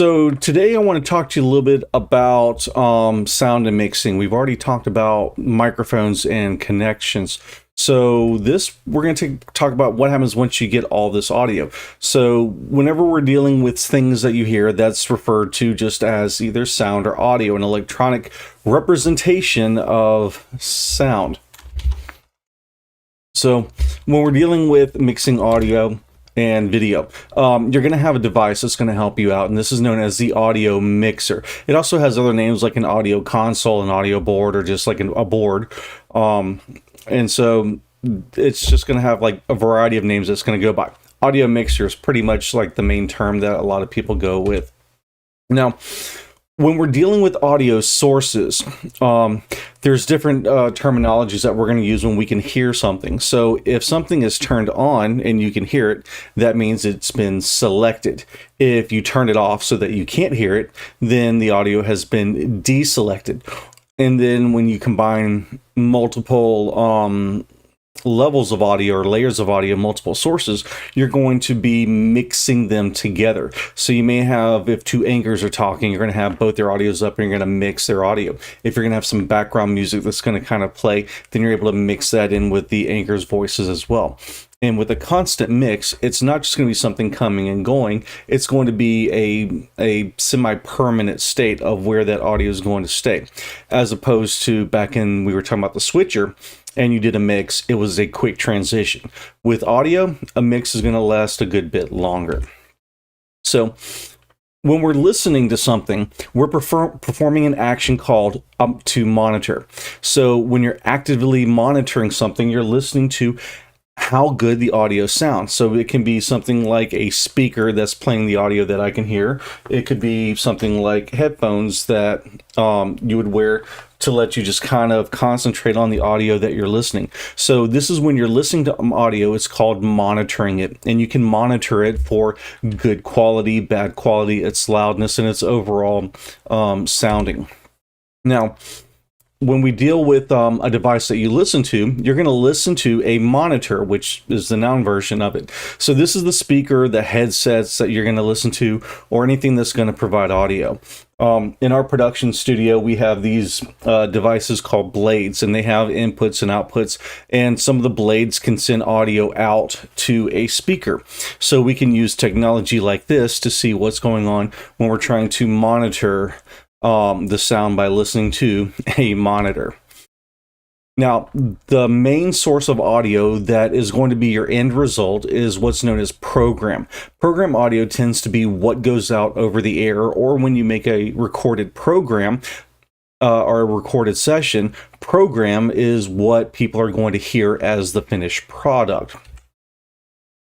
So today I want to talk to you a little bit about sound and mixing. We've already talked about microphones and connections. So we're going to talk about what happens once you get all this audio. So whenever we're dealing with things that you hear, that's referred to just as either sound or audio, an electronic representation of sound. So when we're dealing with mixing audio and video, you're going to have a device that's going to help you out, and this is known as the audio mixer. It also has other names like an audio console, an audio board, or just like a board. And so it's just going to have like a variety of names that's going to go by. Audio mixer is pretty much like the main term that a lot of people go with. Now, when we're dealing with audio sources, there's different terminologies that we're going to use when we can hear something. So if something is turned on and you can hear it, that means it's been selected. If you turn it off so that you can't hear it, then the audio has been deselected. And then when you combine multiple levels of audio or layers of audio, multiple sources, you're going to be mixing them together. So you may have, if two anchors are talking, you're going to have both their audios up and you're going to mix their audio. If you're going to have some background music that's going to kind of play, then you're able to mix that in with the anchor's voices as well. And with a constant mix, it's not just going to be something coming and going. It's going to be a semi-permanent state of where that audio is going to stay. As opposed to back in, we were talking about the switcher, and you did a mix, it was a quick transition. With audio, a mix is going to last a good bit longer. So when we're listening to something, we're performing an action called to monitor. So when you're actively monitoring something, you're listening to how good the audio sounds. So it can be something like a speaker that's playing the audio that I can hear. It could be something like headphones that you would wear to let you just kind of concentrate on the audio that you're listening. So this is when you're listening to audio, it's called monitoring it. And you can monitor it for good quality, bad quality, its loudness, and its overall sounding. Now, when we deal with a device that you listen to, you're going to listen to a monitor, which is the noun version of it. So this is the speaker, the headsets that you're going to listen to, or anything that's going to provide audio. In our production studio, we have these devices called blades, and they have inputs and outputs, and some of the blades can send audio out to a speaker. So we can use technology like this to see what's going on when we're trying to monitor the sound by listening to a monitor. Now, the main source of audio that is going to be your end result is what's known as program. Program audio tends to be what goes out over the air, or when you make a recorded program or a recorded session, program is what people are going to hear as the finished product.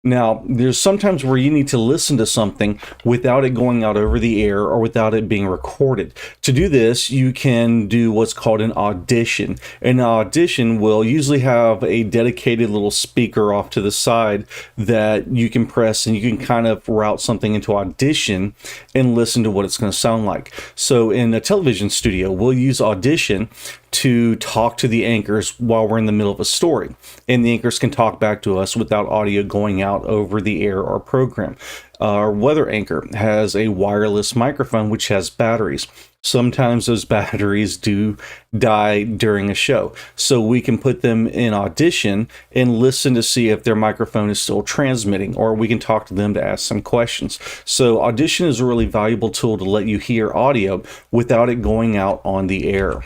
Now, there's sometimes where you need to listen to something without it going out over the air or without it being recorded. To do this, you can do what's called an audition. An audition will usually have a dedicated little speaker off to the side that you can press, and you can kind of route something into audition and listen to what it's going to sound like. So in a television studio, we'll use audition to talk to the anchors while we're in the middle of a story, and the anchors can talk back to us without audio going out over the air or program. Our weather anchor has a wireless microphone which has batteries. Sometimes those batteries do die during a show, so we can put them in audition and listen to see if their microphone is still transmitting, or we can talk to them to ask some questions. So audition is a really valuable tool to let you hear audio without it going out on the air.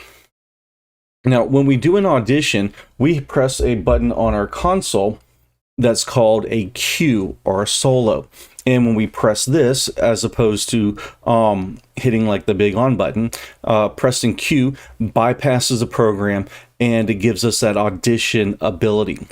Now, when we do an audition, we press a button on our console that's called a cue or a solo. And when we press this, as opposed to hitting like the big on button, pressing cue bypasses the program, and it gives us that audition ability.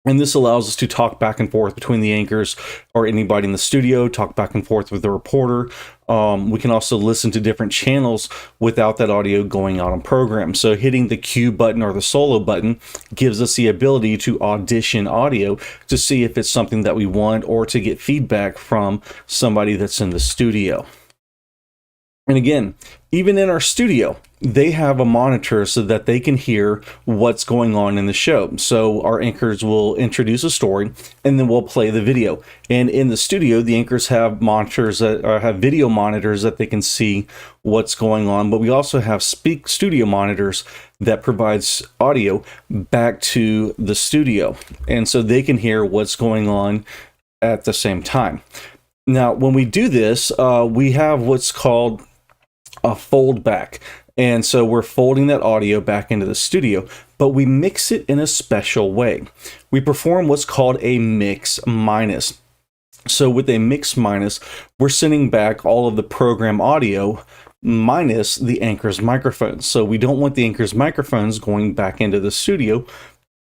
And this allows us to talk back and forth between the anchors or anybody in the studio, talk back and forth with the reporter. We can also listen to different channels without that audio going out on program. So hitting the cue button or the solo button gives us the ability to audition audio to see if it's something that we want, or to get feedback from somebody that's in the studio. And again, even in our studio, they have a monitor so that they can hear what's going on in the show. So our anchors will introduce a story and then we'll play the video. And in the studio, the anchors have monitors that have video monitors that they can see what's going on. But we also have studio monitors that provides audio back to the studio. And so they can hear what's going on at the same time. Now, when we do this, we have what's called a fold back. And so we're folding that audio back into the studio, but we mix it in a special way. We perform what's called a mix minus. So with a mix minus, we're sending back all of the program audio minus the anchor's microphones. So we don't want the anchor's microphones going back into the studio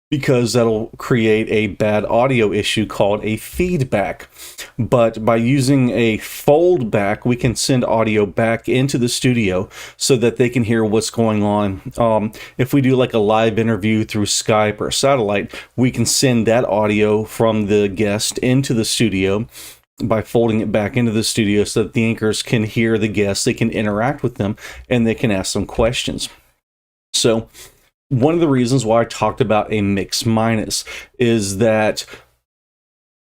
because that'll create a bad audio issue called a feedback. But by using a fold back, we can send audio back into the studio so that they can hear what's going on. If we do like a live interview through Skype or satellite, we can send that audio from the guest into the studio by folding it back into the studio so that the anchors can hear the guests, they can interact with them, and they can ask them questions. So one of the reasons why I talked about a mix minus is that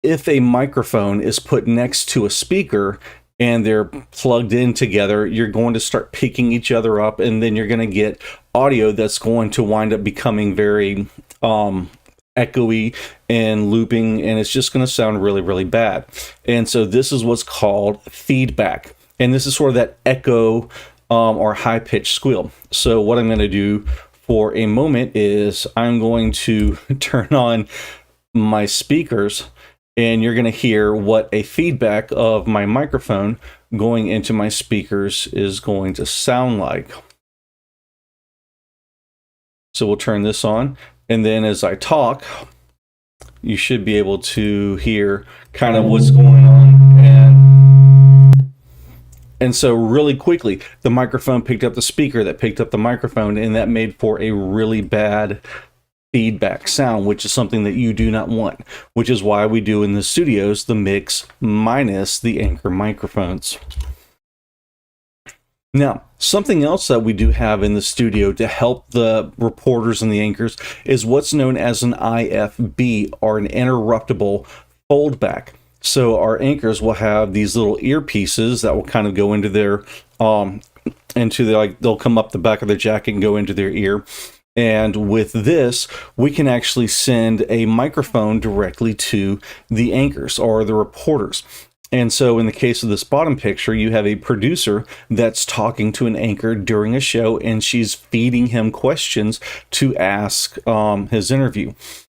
if a microphone is put next to a speaker and they're plugged in together, you're going to start picking each other up, and then you're going to get audio that's going to wind up becoming very echoey and looping, and it's just going to sound really, really bad. And so this is what's called feedback. And this is sort of that echo or high-pitched squeal. So what I'm going to do for a moment is I'm going to turn on my speakers, and you're going to hear what a feedback of my microphone going into my speakers is going to sound like. So we'll turn this on, and then as I talk, you should be able to hear kind of what's going on. And so really quickly, the microphone picked up the speaker that picked up the microphone, and that made for a really bad feedback sound, which is something that you do not want, which is why we do in the studios the mix minus the anchor microphones. Now, something else that we do have in the studio to help the reporters and the anchors is what's known as an IFB, or an interruptible foldback. So our anchors will have these little earpieces that will kind of go into their, like they'll come up the back of their jacket and go into their ear. And with this, we can actually send a microphone directly to the anchors or the reporters. And so in the case of this bottom picture, you have a producer that's talking to an anchor during a show, and she's feeding him questions to ask his interview.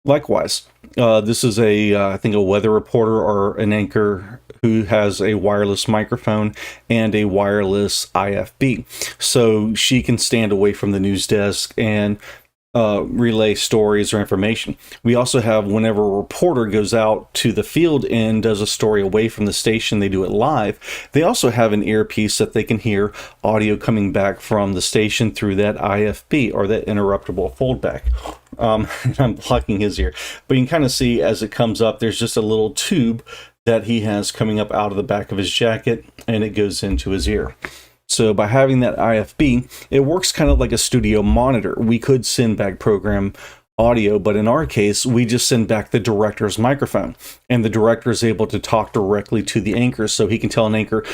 Likewise, this is I think a weather reporter or an anchor who has a wireless microphone and a wireless IFB. So she can stand away from the news desk and relay stories or information. We also have, whenever a reporter goes out to the field and does a story away from the station, they do it live. They also have an earpiece that they can hear audio coming back from the station through that IFB, or that interruptible foldback. I'm blocking his ear, but you can kind of see as it comes up, there's just a little tube that he has coming up out of the back of his jacket, and it goes into his ear. So by having that IFB, it works kind of like a studio monitor. We could send back program audio, but in our case, we just send back the director's microphone, and the director is able to talk directly to the anchor. So he can tell an anchor,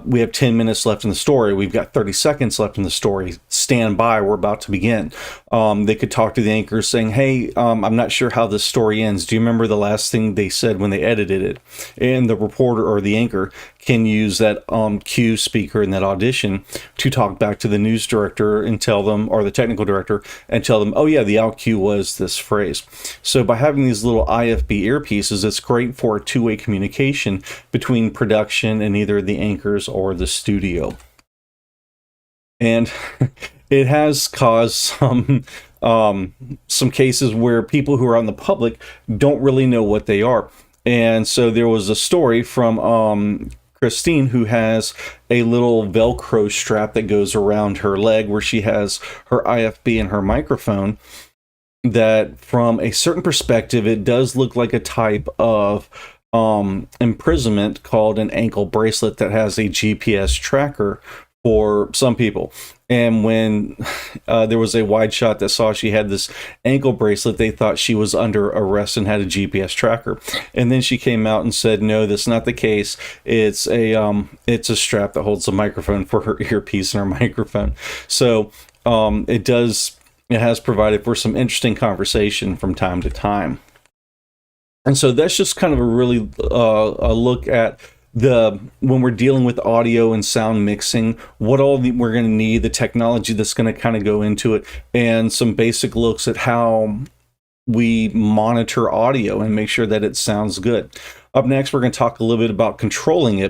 we have 10 minutes left in the story. We've got 30 seconds left in the story. Stand by. We're about to begin. They could talk to the anchor saying, hey, I'm not sure how this story ends. Do you remember the last thing they said when they edited it? And the reporter or the anchor can use that cue speaker in that audition to talk back to the news director and tell them, or the technical director, and tell them, oh yeah, the out cue was this phrase. So by having these little IFB earpieces, it's great for a two-way communication between production and either the anchor or the studio. And it has caused some cases where people who are on the public don't really know what they are. And so there was a story from Christine, who has a little Velcro strap that goes around her leg where she has her IFB and her microphone, that from a certain perspective, it does look like a type of imprisonment called an ankle bracelet that has a GPS tracker for some people. And when there was a wide shot that saw she had this ankle bracelet, they thought she was under arrest and had a GPS tracker. And then she came out and said, no, that's not the case. It's a strap that holds the microphone for her earpiece and her microphone. So it has provided for some interesting conversation from time to time. And so that's just kind of a really a look at when we're dealing with audio and sound mixing, what all we're going to need, the technology that's going to kind of go into it, and some basic looks at how we monitor audio and make sure that it sounds good. Up next, we're going to talk a little bit about controlling it,